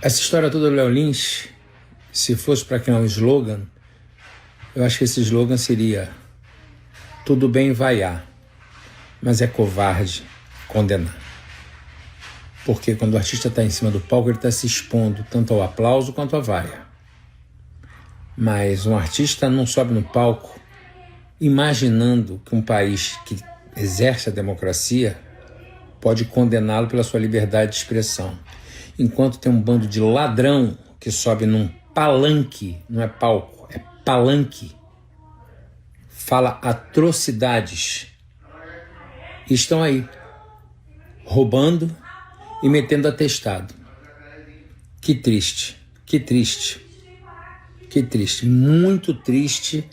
Essa história toda do Léo Lins, se fosse para criar um slogan, eu acho que esse slogan seria: tudo bem vaiar, mas é covarde condenar. Porque quando o artista está em cima do palco, ele está se expondo tanto ao aplauso quanto à vaia. Mas um artista não sobe no palco imaginando que um país que exerce a democracia pode condená-lo pela sua liberdade de expressão. Enquanto tem um bando de ladrão que sobe num palanque, não é palco, é palanque, fala atrocidades, e estão aí, roubando e metendo atestado. Que triste, que triste, que triste, muito triste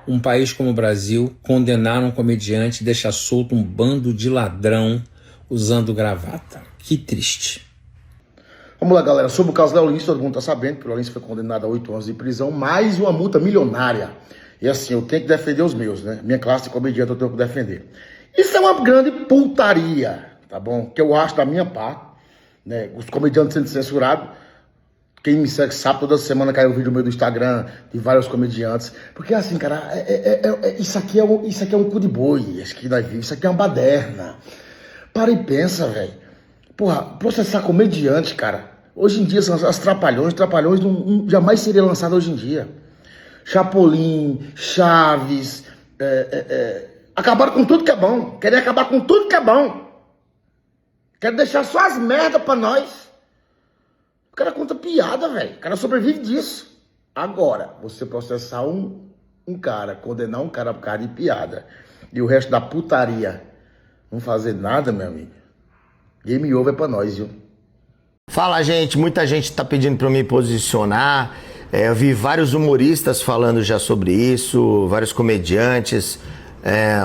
um país como o Brasil condenar um comediante e deixar solto um bando de ladrão usando gravata. Que triste. Vamos lá, galera. Sobre o caso do Léo Lins, todo mundo está sabendo que o Léo Lins foi condenado a 8 anos de prisão, mais uma multa milionária. E assim, eu tenho que defender os meus, né? Minha classe de comediante eu tenho que defender. Isso é uma grande putaria, tá bom? Que eu acho da minha parte, né? Os comediantes sendo censurados. Quem me segue sabe, toda semana cai um vídeo meu do Instagram de vários comediantes. Porque assim, cara, isso aqui é um cu de boi, isso aqui é uma baderna. Para e pensa, velho. Porra, processar comediante, cara. Hoje em dia são as Trapalhões não, jamais seria lançado hoje em dia. Chapolin, Chaves, acabaram com tudo que é bom. Querem acabar com tudo que é bom. Querem deixar só as merdas pra nós. O cara conta piada, velho. O cara sobrevive disso. Agora, você processar um cara, condenar um cara por causa de piada, e o resto da putaria não fazer nada, meu amigo. Game over é pra nós, viu? Fala, gente. Muita gente tá pedindo pra eu me posicionar. Eu vi vários humoristas falando já sobre isso, vários comediantes.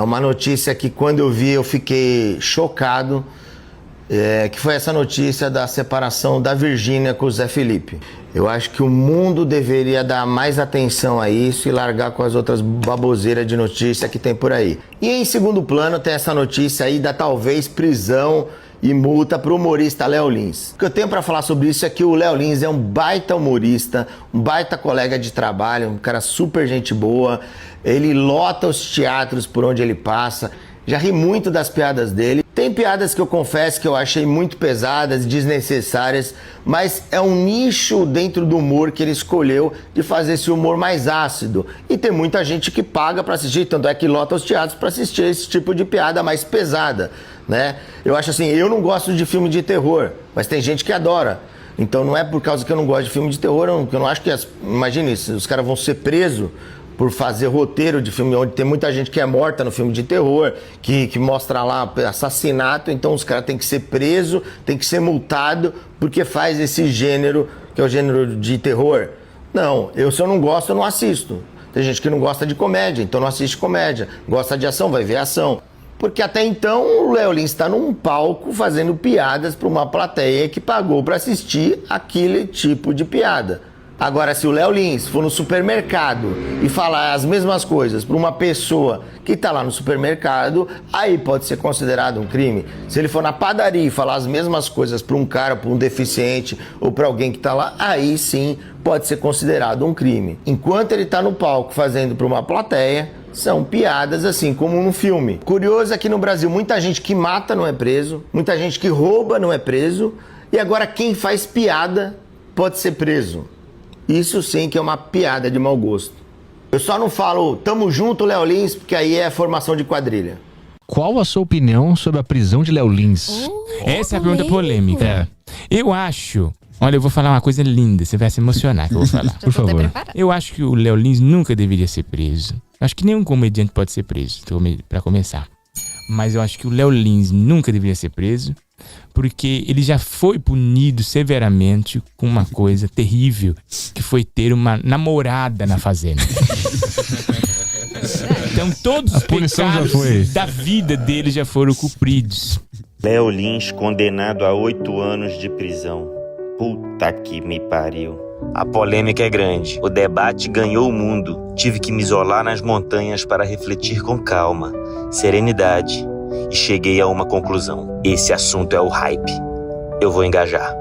Uma notícia que quando eu vi eu fiquei chocado, que foi essa notícia da separação da Virgínia com o Zé Felipe. Eu acho que o mundo deveria dar mais atenção a isso e largar com as outras baboseiras de notícia que tem por aí. E em segundo plano tem essa notícia aí da talvez prisão e multa para o humorista Léo Lins. O que eu tenho para falar sobre isso é que o Léo Lins é um baita humorista, um baita colega de trabalho, um cara super gente boa. Ele lota os teatros por onde ele passa. Já ri muito das piadas dele. Tem piadas que eu confesso que eu achei muito pesadas, desnecessárias, mas é um nicho dentro do humor que ele escolheu de fazer esse humor mais ácido. E tem muita gente que paga para assistir, tanto é que lota os teatros para assistir esse tipo de piada mais pesada, né? Eu acho assim, eu não gosto de filme de terror, mas tem gente que adora. Então não é por causa que eu não gosto de filme de terror, que eu não acho que... Imagine isso, os caras vão ser presos por fazer roteiro de filme onde tem muita gente que é morta no filme de terror, que mostra lá assassinato, então os caras têm que ser presos, tem que ser multado porque faz esse gênero, que é o gênero de terror. Não, se eu não gosto, eu não assisto. Tem gente que não gosta de comédia, então não assiste comédia. Gosta de ação, vai ver ação. Porque até então o Léo Lins está num palco fazendo piadas para uma plateia que pagou para assistir aquele tipo de piada. Agora, se o Léo Lins for no supermercado e falar as mesmas coisas para uma pessoa que está lá no supermercado, aí pode ser considerado um crime. Se ele for na padaria e falar as mesmas coisas para um cara, para um deficiente ou para alguém que está lá, aí sim pode ser considerado um crime. Enquanto ele está no palco fazendo para uma plateia, são piadas assim como no filme. Curioso é que no Brasil muita gente que mata não é preso, muita gente que rouba não é preso, e agora quem faz piada pode ser preso. Isso sim que é uma piada de mau gosto. Eu só não falo tamo junto, Léo Lins, porque aí é formação de quadrilha. Qual a sua opinião sobre a prisão de Léo Lins? Essa é a pergunta polêmica. Eu acho... Olha, eu vou falar uma coisa linda, você vai se emocionar que eu vou falar. Por favor. Eu acho que o Léo Lins nunca deveria ser preso. Eu acho que nenhum comediante pode ser preso, pra começar. Mas eu acho que o Léo Lins nunca deveria ser preso, porque ele já foi punido severamente com uma coisa terrível, que foi ter uma namorada na fazenda. Então todos os pecados da vida dele já foram cumpridos. Léo Lins condenado a 8 anos de prisão. Puta que me pariu. A polêmica é grande. O debate ganhou o mundo. Tive que me isolar nas montanhas para refletir com calma, serenidade. E cheguei a uma conclusão. Esse assunto é o hype. Eu vou engajar.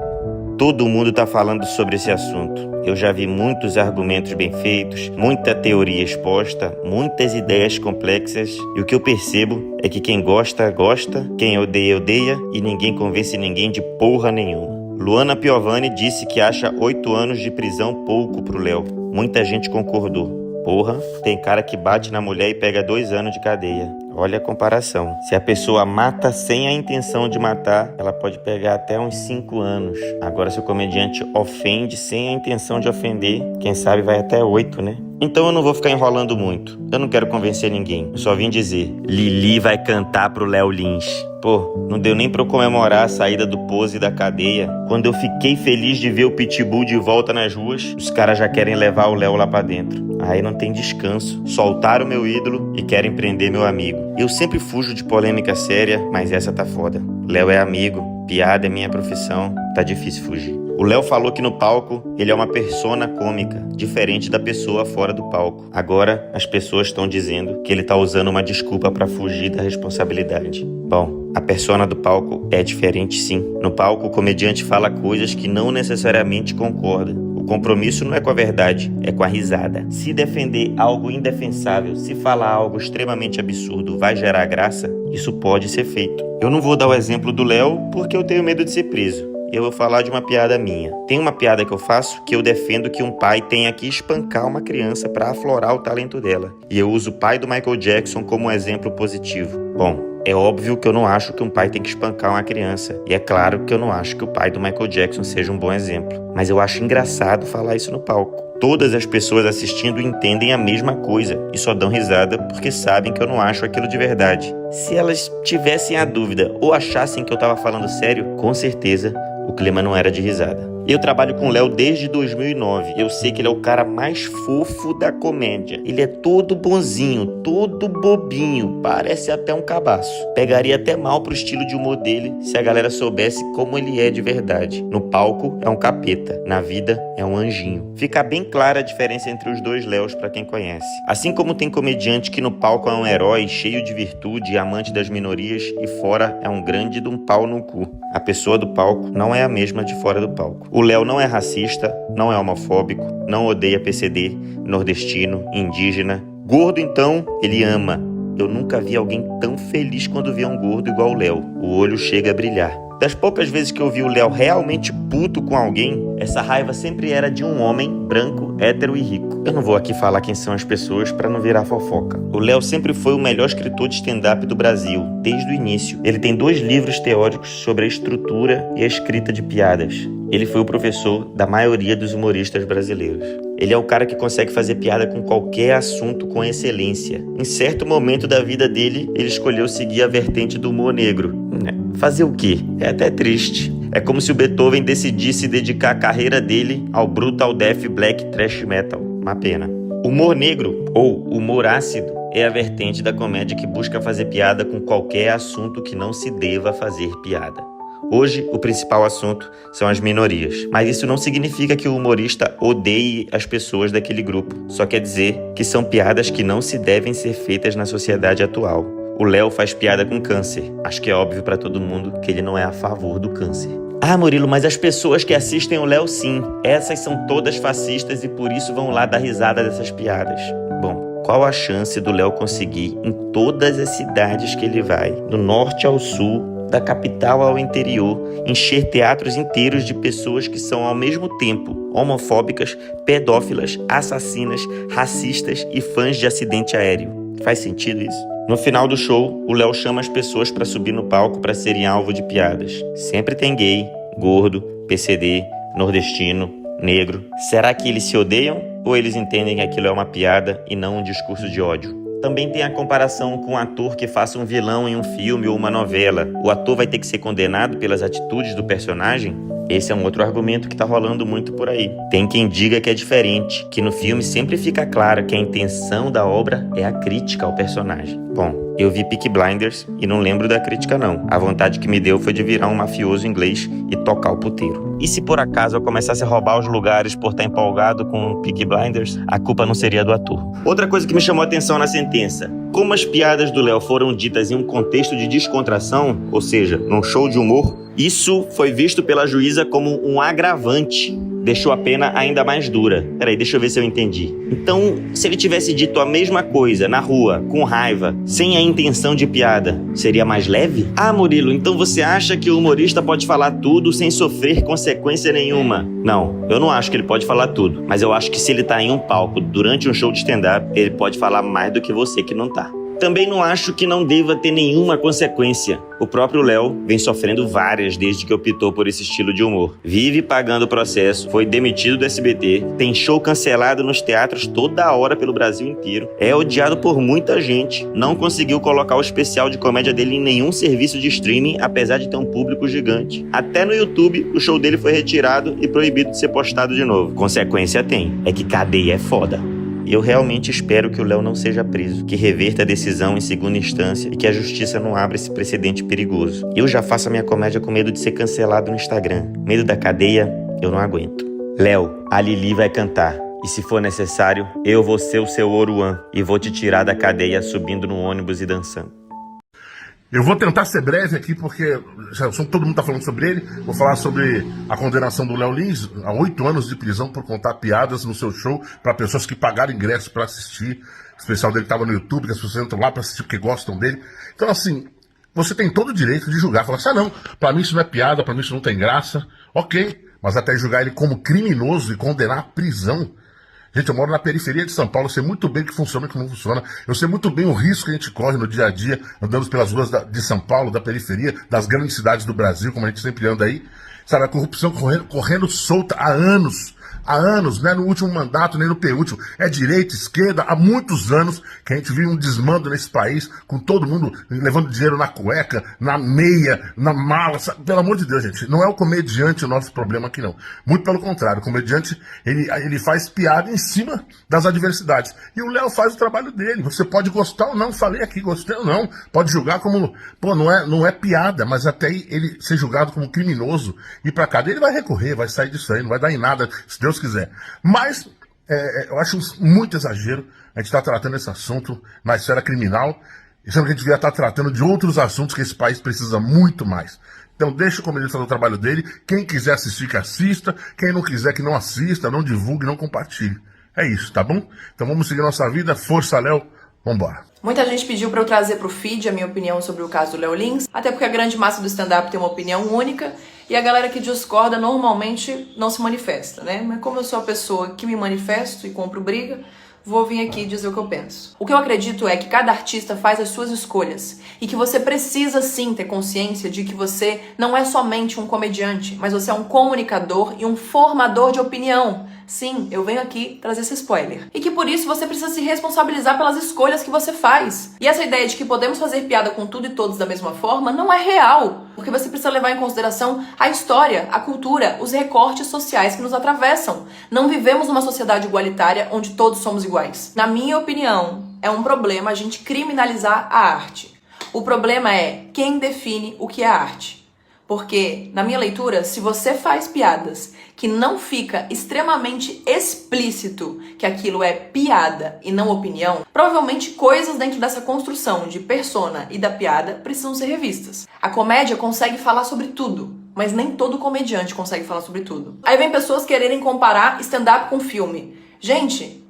Todo mundo tá falando sobre esse assunto. Eu já vi muitos argumentos bem feitos, muita teoria exposta, muitas ideias complexas, e o que eu percebo é que quem gosta, gosta, quem odeia, odeia, e ninguém convence ninguém de porra nenhuma. Luana Piovani disse que acha 8 anos de prisão pouco pro Léo. Muita gente concordou. Porra, tem cara que bate na mulher e pega 2 anos de cadeia. Olha a comparação. Se a pessoa mata sem a intenção de matar, ela pode pegar até uns 5 anos. Agora, se o comediante ofende sem a intenção de ofender, quem sabe vai até 8, né? Então eu não vou ficar enrolando muito. Eu não quero convencer ninguém. Eu só vim dizer, Lili vai cantar pro Léo Lins. Pô, não deu nem pra eu comemorar a saída do Pose da cadeia. Quando eu fiquei feliz de ver o Pitbull de volta nas ruas, os caras já querem levar o Léo lá pra dentro. Aí não tem descanso. Soltaram meu ídolo e querem prender meu amigo. Eu sempre fujo de polêmica séria, mas essa tá foda. Léo é amigo, piada é minha profissão, tá difícil fugir. O Léo falou que no palco ele é uma persona cômica, diferente da pessoa fora do palco. Agora as pessoas estão dizendo que ele tá usando uma desculpa pra fugir da responsabilidade. Bom, a persona do palco é diferente sim. No palco o comediante fala coisas que não necessariamente concorda. O compromisso não é com a verdade, é com a risada. Se defender algo indefensável, se falar algo extremamente absurdo vai gerar graça, isso pode ser feito. Eu não vou dar o exemplo do Léo porque eu tenho medo de ser preso. Eu vou falar de uma piada minha. Tem uma piada que eu faço que eu defendo que um pai tenha que espancar uma criança para aflorar o talento dela. E eu uso o pai do Michael Jackson como um exemplo positivo. Bom, é óbvio que eu não acho que um pai tem que espancar uma criança. E é claro que eu não acho que o pai do Michael Jackson seja um bom exemplo. Mas eu acho engraçado falar isso no palco. Todas as pessoas assistindo entendem a mesma coisa e só dão risada porque sabem que eu não acho aquilo de verdade. Se elas tivessem a dúvida ou achassem que eu tava falando sério, com certeza o clima não era de risada. Eu trabalho com o Léo desde 2009. Eu sei que ele é o cara mais fofo da comédia. Ele é todo bonzinho, todo bobinho, parece até um cabaço. Pegaria até mal pro estilo de humor dele se a galera soubesse como ele é de verdade. No palco é um capeta, na vida é um anjinho. Fica bem clara a diferença entre os dois Léos pra quem conhece. Assim como tem comediante que no palco é um herói, cheio de virtude, amante das minorias e fora é um grande de um pau no cu. A pessoa do palco não é a mesma de fora do palco. O Léo não é racista, não é homofóbico, não odeia PCD, nordestino, indígena. Gordo, então, ele ama. Eu nunca vi alguém tão feliz quando vê um gordo igual o Léo. O olho chega a brilhar. Das poucas vezes que eu vi o Léo realmente puto com alguém, essa raiva sempre era de um homem branco, hétero e rico. Eu não vou aqui falar quem são as pessoas para não virar fofoca. O Léo sempre foi o melhor escritor de stand-up do Brasil, desde o início. Ele tem 2 livros teóricos sobre a estrutura e a escrita de piadas. Ele foi o professor da maioria dos humoristas brasileiros. Ele é o cara que consegue fazer piada com qualquer assunto com excelência. Em certo momento da vida dele, ele escolheu seguir a vertente do humor negro. Fazer o quê? É até triste. É como se o Beethoven decidisse dedicar a carreira dele ao brutal death black thrash metal. Uma pena. Humor negro, ou humor ácido, é a vertente da comédia que busca fazer piada com qualquer assunto que não se deva fazer piada. Hoje, o principal assunto são as minorias. Mas isso não significa que o humorista odeie as pessoas daquele grupo. Só quer dizer que são piadas que não se devem ser feitas na sociedade atual. O Léo faz piada com câncer. Acho que é óbvio pra todo mundo que ele não é a favor do câncer. Ah, Murilo, mas as pessoas que assistem o Léo, sim. Essas são todas fascistas e por isso vão lá dar risada dessas piadas. Bom, qual a chance do Léo conseguir, em todas as cidades que ele vai, do norte ao sul, da capital ao interior, encher teatros inteiros de pessoas que são ao mesmo tempo homofóbicas, pedófilas, assassinas, racistas e fãs de acidente aéreo? Faz sentido isso? No final do show, o Léo chama as pessoas para subir no palco para serem alvo de piadas. Sempre tem gay, gordo, PCD, nordestino, negro. Será que eles se odeiam ou eles entendem que aquilo é uma piada e não um discurso de ódio? Também tem a comparação com um ator que faça um vilão em um filme ou uma novela. O ator vai ter que ser condenado pelas atitudes do personagem? Esse é um outro argumento que tá rolando muito por aí. Tem quem diga que é diferente, que no filme sempre fica claro que a intenção da obra é a crítica ao personagem. Bom, eu vi Peaky Blinders e não lembro da crítica não. A vontade que me deu foi de virar um mafioso inglês e tocar o puteiro. E se por acaso eu começasse a roubar os lugares por estar empolgado com Peaky Blinders, a culpa não seria do ator. Outra coisa que me chamou a atenção na sentença: como as piadas do Léo foram ditas em um contexto de descontração, ou seja, num show de humor, isso foi visto pela juíza como um agravante. Deixou a pena ainda mais dura. Peraí, deixa eu ver se eu entendi. Então, se ele tivesse dito a mesma coisa na rua, com raiva, sem a intenção de piada, seria mais leve? Ah, Murilo, então você acha que o humorista pode falar tudo sem sofrer consequência nenhuma? Não, eu não acho que ele pode falar tudo. Mas eu acho que se ele tá em um palco durante um show de stand-up, ele pode falar mais do que você que não tá. Também não acho que não deva ter nenhuma consequência. O próprio Léo vem sofrendo várias desde que optou por esse estilo de humor. Vive pagando o processo, foi demitido do SBT, tem show cancelado nos teatros toda hora pelo Brasil inteiro, é odiado por muita gente, não conseguiu colocar o especial de comédia dele em nenhum serviço de streaming, apesar de ter um público gigante. Até no YouTube, o show dele foi retirado e proibido de ser postado de novo. Consequência tem, é que cadeia é foda. Eu realmente espero que o Léo não seja preso, que reverta a decisão em segunda instância e que a justiça não abra esse precedente perigoso. Eu já faço a minha comédia com medo de ser cancelado no Instagram. Medo da cadeia, eu não aguento. Léo, a Lili vai cantar. E se for necessário, eu vou ser o seu Oruan e vou te tirar da cadeia subindo no ônibus e dançando. Eu vou tentar ser breve aqui, porque todo mundo está falando sobre ele. Vou falar sobre a condenação do Léo Lins a 8 anos de prisão por contar piadas no seu show para pessoas que pagaram ingresso para assistir. O especial dele estava no YouTube, que as pessoas entram lá para assistir porque gostam dele. Então, assim, você tem todo o direito de julgar. Falar assim, não, para mim isso não é piada, para mim isso não tem graça. Ok, mas até julgar ele como criminoso e condenar a prisão. Gente, eu moro na periferia de São Paulo, eu sei muito bem o que funciona e o que não funciona. Eu sei muito bem o risco que a gente corre no dia a dia, andando pelas ruas de São Paulo, da periferia, das grandes cidades do Brasil, como a gente sempre anda aí. Sabe, a corrupção correndo solta há anos, não é no último mandato, nem no penúltimo. É direita, esquerda, há muitos anos que a gente vive um desmando nesse país, com todo mundo levando dinheiro na cueca, na meia, na mala. Sabe? Pelo amor de Deus, gente, não é o comediante o nosso problema aqui, não. Muito pelo contrário, o comediante, ele faz piada em cima das adversidades. E o Léo faz o trabalho dele. Você pode gostar ou não, falei aqui, gostei ou não. Pode julgar como, não é piada, mas até ele ser julgado como criminoso, ir pra cadeia, ele vai recorrer, vai sair disso aí, não vai dar em nada, se Deus quiser. Mas eu acho muito exagero a gente estar tratando esse assunto na esfera criminal, e sendo que a gente devia estar tratando de outros assuntos que esse país precisa muito mais. Então deixa o comediante fazer o trabalho dele, quem quiser assistir que assista, quem não quiser que não assista, não divulgue, não compartilhe. É isso, tá bom? Então vamos seguir nossa vida, força Léo, vambora. Muita gente pediu pra eu trazer pro feed a minha opinião sobre o caso do Léo Lins, até porque a grande massa do stand-up tem uma opinião única, e a galera que discorda normalmente não se manifesta, né? Mas como eu sou a pessoa que me manifesto e compro briga, vou vir aqui dizer o que eu penso. O que eu acredito é que cada artista faz as suas escolhas e que você precisa sim ter consciência de que você não é somente um comediante, mas você é um comunicador e um formador de opinião. Sim, eu venho aqui trazer esse spoiler. E que por isso você precisa se responsabilizar pelas escolhas que você faz. E essa ideia de que podemos fazer piada com tudo e todos da mesma forma não é real. Porque você precisa levar em consideração a história, a cultura, os recortes sociais que nos atravessam. Não vivemos numa sociedade igualitária onde todos somos iguais. Na minha opinião, é um problema a gente criminalizar a arte. O problema é quem define o que é arte. Porque, na minha leitura, se você faz piadas que não fica extremamente explícito que aquilo é piada e não opinião, provavelmente coisas dentro dessa construção de persona e da piada precisam ser revistas. A comédia consegue falar sobre tudo, mas nem todo comediante consegue falar sobre tudo. Aí vem pessoas quererem comparar stand-up com filme. Gente,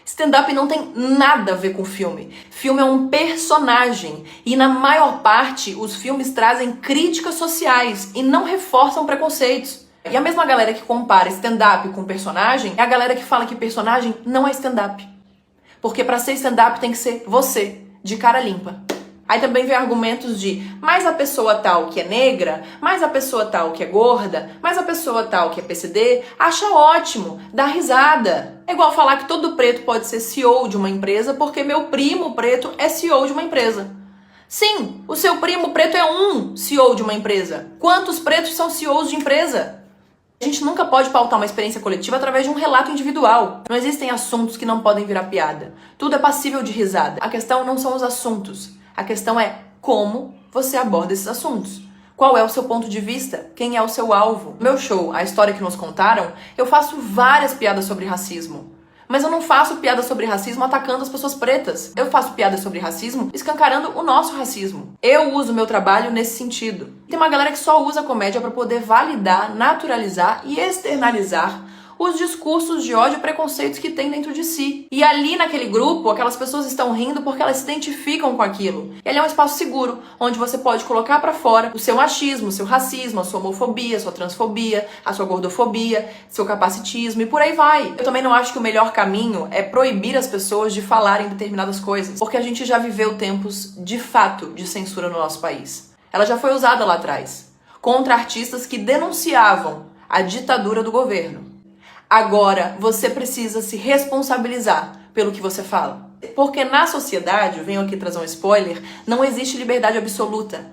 stand-up não tem nada a ver com filme. Filme é um personagem. E na maior parte, os filmes trazem críticas sociais e não reforçam preconceitos. E a mesma galera que compara stand-up com personagem é a galera que fala que personagem não é stand-up. Porque pra ser stand-up tem que ser você, de cara limpa. Aí também vem argumentos de, mas a pessoa tal que é negra, mas a pessoa tal que é gorda, mas a pessoa tal que é PCD, acha ótimo, dá risada. É igual falar que todo preto pode ser CEO de uma empresa porque meu primo preto é CEO de uma empresa. Sim, o seu primo preto é um CEO de uma empresa. Quantos pretos são CEOs de empresa? A gente nunca pode pautar uma experiência coletiva através de um relato individual. Não existem assuntos que não podem virar piada. Tudo é passível de risada. A questão não são os assuntos. A questão é como você aborda esses assuntos. Qual é o seu ponto de vista? Quem é o seu alvo? No meu show, A História que Nos Contaram, eu faço várias piadas sobre racismo. Mas eu não faço piada sobre racismo atacando as pessoas pretas. Eu faço piada sobre racismo escancarando o nosso racismo. Eu uso meu trabalho nesse sentido. Tem uma galera que só usa a comédia para poder validar, naturalizar e externalizar os discursos de ódio e preconceitos que tem dentro de si. E ali naquele grupo, aquelas pessoas estão rindo porque elas se identificam com aquilo. Ele é um espaço seguro, onde você pode colocar pra fora o seu machismo, o seu racismo, a sua homofobia, a sua transfobia, a sua gordofobia, seu capacitismo e por aí vai. Eu também não acho que o melhor caminho é proibir as pessoas de falarem determinadas coisas, porque a gente já viveu tempos de fato de censura no nosso país. Ela já foi usada lá atrás, contra artistas que denunciavam a ditadura do governo. Agora, você precisa se responsabilizar pelo que você fala. Porque na sociedade, eu venho aqui trazer um spoiler, não existe liberdade absoluta.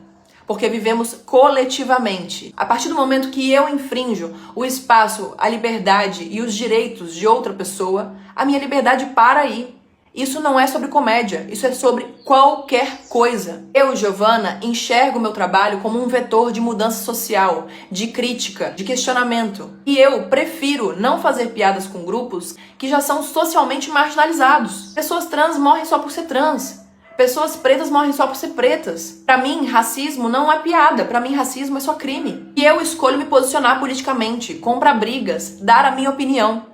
Porque vivemos coletivamente. A partir do momento que eu infrinjo o espaço, a liberdade e os direitos de outra pessoa, a minha liberdade para aí. Isso não é sobre comédia, isso é sobre qualquer coisa. Eu, Giovana, enxergo meu trabalho como um vetor de mudança social, de crítica, de questionamento. E eu prefiro não fazer piadas com grupos que já são socialmente marginalizados. Pessoas trans morrem só por ser trans. Pessoas pretas morrem só por ser pretas. Pra mim, racismo não é piada. Pra mim, racismo é só crime. E eu escolho me posicionar politicamente, comprar brigas, dar a minha opinião.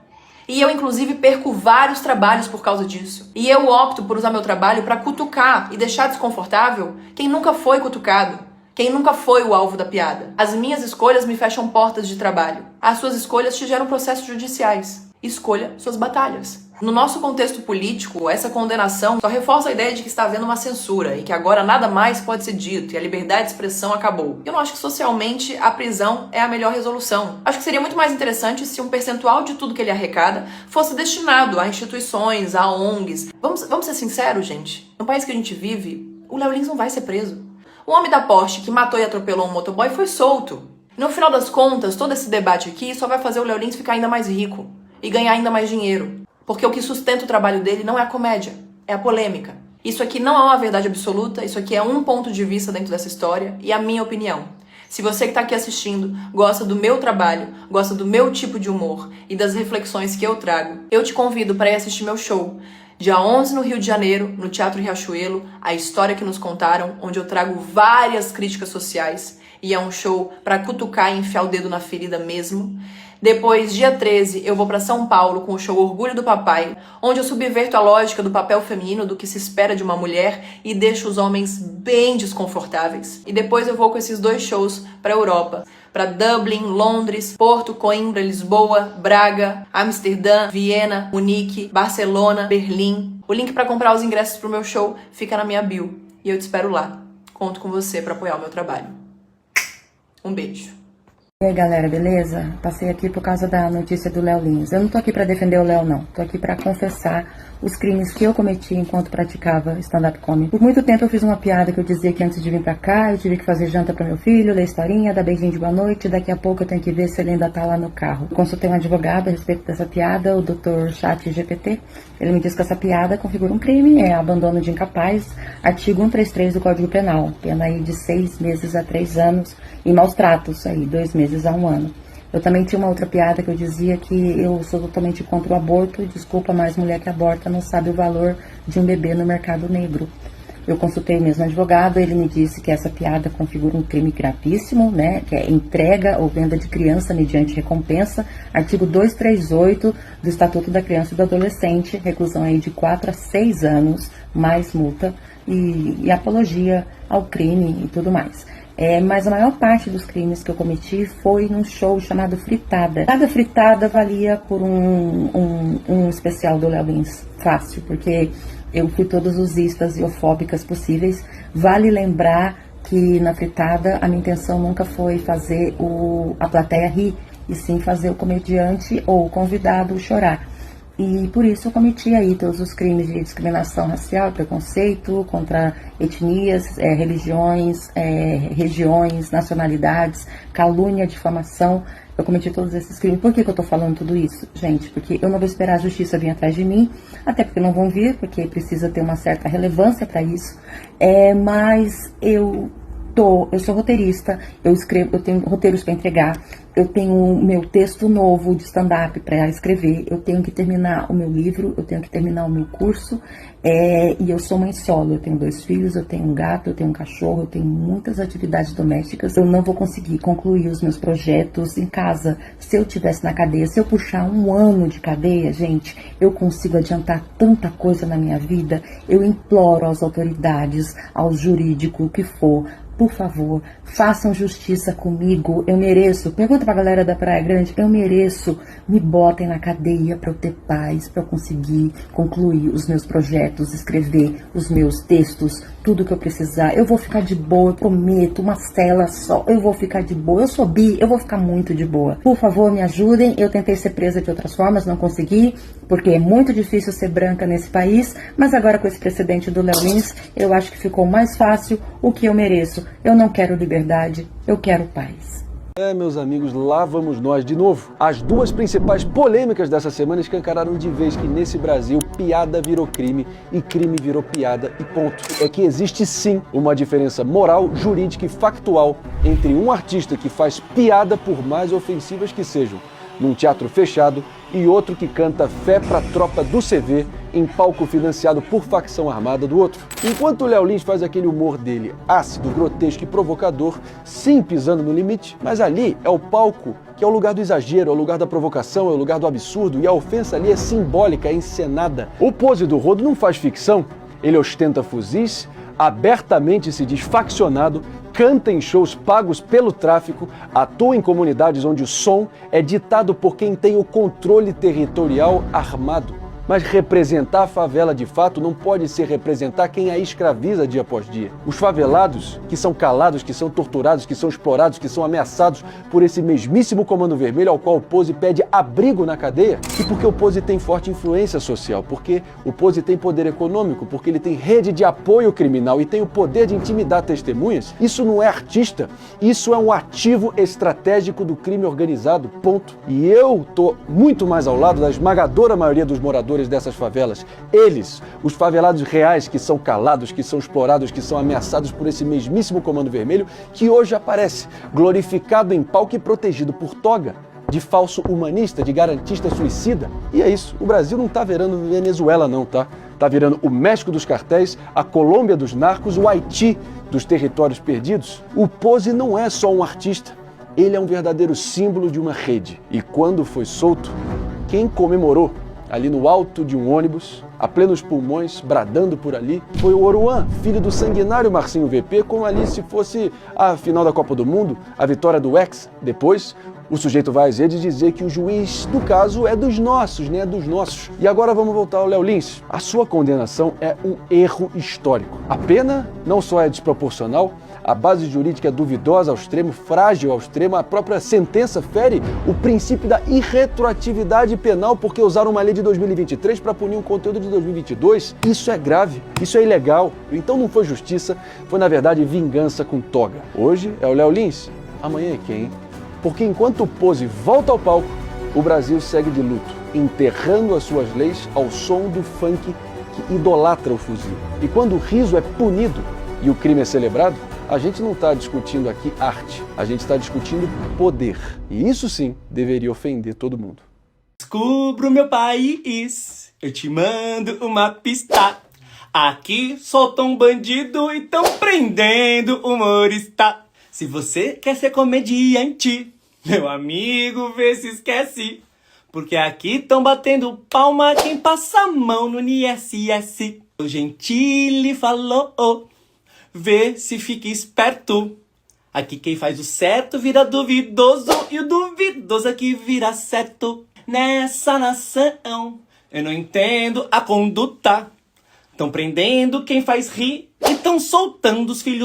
E eu, inclusive, perco vários trabalhos por causa disso. E eu opto por usar meu trabalho para cutucar e deixar desconfortável quem nunca foi cutucado, quem nunca foi o alvo da piada. As minhas escolhas me fecham portas de trabalho. As suas escolhas te geram processos judiciais. Escolha suas batalhas. No nosso contexto político, essa condenação só reforça a ideia de que está havendo uma censura e que agora nada mais pode ser dito e a liberdade de expressão acabou. Eu não acho que socialmente a prisão é a melhor resolução. Acho que seria muito mais interessante se um percentual de tudo que ele arrecada fosse destinado a instituições, a ONGs. Vamos ser sinceros, gente. No país que a gente vive, o Léo Lins não vai ser preso. O homem da Porsche que matou e atropelou um motoboy foi solto. No final das contas, todo esse debate aqui só vai fazer o Léo Lins ficar ainda mais rico e ganhar ainda mais dinheiro. Porque o que sustenta o trabalho dele não é a comédia, é a polêmica. Isso aqui não é uma verdade absoluta, isso aqui é um ponto de vista dentro dessa história e a minha opinião. Se você que está aqui assistindo gosta do meu trabalho, gosta do meu tipo de humor e das reflexões que eu trago, eu te convido para ir assistir meu show. Dia 11 no Rio de Janeiro, no Teatro Riachuelo, A História que Nos Contaram, onde eu trago várias críticas sociais e é um show para cutucar e enfiar o dedo na ferida mesmo. Depois, dia 13, eu vou para São Paulo com o show Orgulho do Papai, onde eu subverto a lógica do papel feminino, do que se espera de uma mulher e deixo os homens bem desconfortáveis. E depois eu vou com esses 2 shows para a Europa, para Dublin, Londres, Porto, Coimbra, Lisboa, Braga, Amsterdã, Viena, Munique, Barcelona, Berlim. O link para comprar os ingressos pro meu show fica na minha bio e eu te espero lá. Conto com você para apoiar o meu trabalho. Um beijo. E aí galera, beleza? Passei aqui por causa da notícia do Léo Lins. Eu não tô aqui pra defender o Léo não, tô aqui pra confessar os crimes que eu cometi enquanto praticava stand-up comedy. Por muito tempo eu fiz uma piada que eu dizia que antes de vir pra cá eu tive que fazer janta pra meu filho, ler historinha, dar beijinho de boa noite, daqui a pouco eu tenho que ver se ele ainda tá lá no carro. Eu consultei um advogado a respeito dessa piada, o Dr. ChatGPT. Ele me disse que essa piada configura um crime, é abandono de incapaz, artigo 133 do Código Penal, pena aí de 6 meses a 3 anos e maus tratos aí, 2 meses a 1 ano. Eu também tinha uma outra piada que eu dizia que eu sou totalmente contra o aborto, desculpa, mas mulher que aborta não sabe o valor de um bebê no mercado negro. Eu consultei o mesmo advogado, ele me disse que essa piada configura um crime gravíssimo, né, que é entrega ou venda de criança mediante recompensa, artigo 238 do Estatuto da Criança e do Adolescente, reclusão aí de 4 a 6 anos, mais multa e apologia ao crime e tudo mais. Mas a maior parte dos crimes que eu cometi foi num show chamado Fritada. Cada fritada valia por um especial do Léo Lins, fácil, porque eu fui todos os istas e homofóbicas possíveis. Vale lembrar que na fritada a minha intenção nunca foi fazer a plateia rir, e sim fazer o comediante ou o convidado chorar. E por isso eu cometi aí todos os crimes de discriminação racial, preconceito contra etnias, religiões, regiões, nacionalidades, calúnia, difamação, Eu cometi todos esses crimes. Por que eu tô falando tudo isso? Gente, porque eu não vou esperar a justiça vir atrás de mim, até porque não vão vir, porque precisa ter uma certa relevância para isso. Mas eu sou roteirista, eu tenho roteiros para entregar, eu tenho meu texto novo de stand-up para escrever, eu tenho que terminar o meu livro, eu tenho que terminar o meu curso, e eu sou mãe solo, eu tenho 2 filhos, eu tenho um gato, eu tenho um cachorro, eu tenho muitas atividades domésticas, eu não vou conseguir concluir os meus projetos em casa. Se eu estivesse na cadeia, se eu puxar 1 ano de cadeia, gente, eu consigo adiantar tanta coisa na minha vida. Eu imploro às autoridades, aos jurídicos, o que for, por favor, façam justiça comigo, eu mereço. Pergunta pra galera da Praia Grande, eu mereço. Me botem na cadeia pra eu ter paz, pra eu conseguir concluir os meus projetos, escrever os meus textos, tudo que eu precisar. Eu vou ficar de boa, eu prometo, uma cela só, eu vou ficar de boa. Eu sou bi, eu vou ficar muito de boa. Por favor, me ajudem. Eu tentei ser presa de outras formas, não consegui, porque é muito difícil ser branca nesse país, mas agora com esse precedente do Léo Lins, eu acho que ficou mais fácil o que eu mereço. Eu não quero liberdade, eu quero paz. Meus amigos, lá vamos nós de novo. As 2 principais polêmicas dessa semana escancararam de vez que nesse Brasil piada virou crime e crime virou piada e ponto. É que existe sim uma diferença moral, jurídica e factual entre um artista que faz piada, por mais ofensivas que sejam, num teatro fechado, e outro que canta fé pra tropa do CV em palco financiado por facção armada do outro. Enquanto o Léo Lins faz aquele humor dele ácido, grotesco e provocador, sim pisando no limite, mas ali é o palco que é o lugar do exagero, é o lugar da provocação, é o lugar do absurdo, e a ofensa ali é simbólica, é encenada. O Pose do Rodo não faz ficção, ele ostenta fuzis, abertamente se diz faccionado, canta em shows pagos pelo tráfico, atua em comunidades onde o som é ditado por quem tem o controle territorial armado. Mas representar a favela de fato não pode ser representar quem a escraviza dia após dia. Os favelados, que são calados, que são torturados, que são explorados, que são ameaçados por esse mesmíssimo Comando Vermelho ao qual o Pose pede abrigo na cadeia. E porque o Pose tem forte influência social, porque o Pose tem poder econômico, porque ele tem rede de apoio criminal e tem o poder de intimidar testemunhas. Isso não é artista, isso é um ativo estratégico do crime organizado, ponto. E eu tô muito mais ao lado da esmagadora maioria dos moradores dessas favelas. Eles, os favelados reais que são calados, que são explorados, que são ameaçados por esse mesmíssimo Comando Vermelho, que hoje aparece glorificado em palco e protegido por toga de falso humanista, de garantista suicida. E é isso, o Brasil não tá virando Venezuela não, tá? Tá virando o México dos cartéis, a Colômbia dos narcos, o Haiti dos territórios perdidos. O Pose não é só um artista, ele é um verdadeiro símbolo de uma rede. E quando foi solto, quem comemorou ali no alto de um ônibus, a plenos pulmões, bradando por ali, foi o Oruan, filho do sanguinário Marcinho VP, como ali se fosse a final da Copa do Mundo, a vitória do Hexa. Depois, o sujeito vai às redes dizer que o juiz do caso é dos nossos, né? É dos nossos. E agora vamos voltar ao Léo Lins. A sua condenação é um erro histórico. A pena não só é desproporcional, a base jurídica é duvidosa ao extremo, frágil ao extremo, a própria sentença fere o princípio da irretroatividade penal porque usaram uma lei de 2023 para punir um conteúdo de 2022. Isso é grave, isso é ilegal. Então não foi justiça, foi na verdade vingança com toga. Hoje é o Léo Lins, amanhã é quem? Porque enquanto o Pose volta ao palco, o Brasil segue de luto, enterrando as suas leis ao som do funk que idolatra o fuzil. E quando o riso é punido e o crime é celebrado, a gente não está discutindo aqui arte, a gente está discutindo poder. E isso sim deveria ofender todo mundo. Descubro meu país, eu te mando uma pista. Aqui soltam um bandido e tão prendendo humorista. Se você quer ser comediante, meu amigo, vê se esquece. Porque aqui tão batendo palma quem passa a mão no ISS. O Gentili falou, vê se fica esperto. Aqui quem faz o certo vira duvidoso e o duvidoso aqui vira certo. Nessa nação eu não entendo a conduta. Tão prendendo quem faz rir e tão soltando os filhos.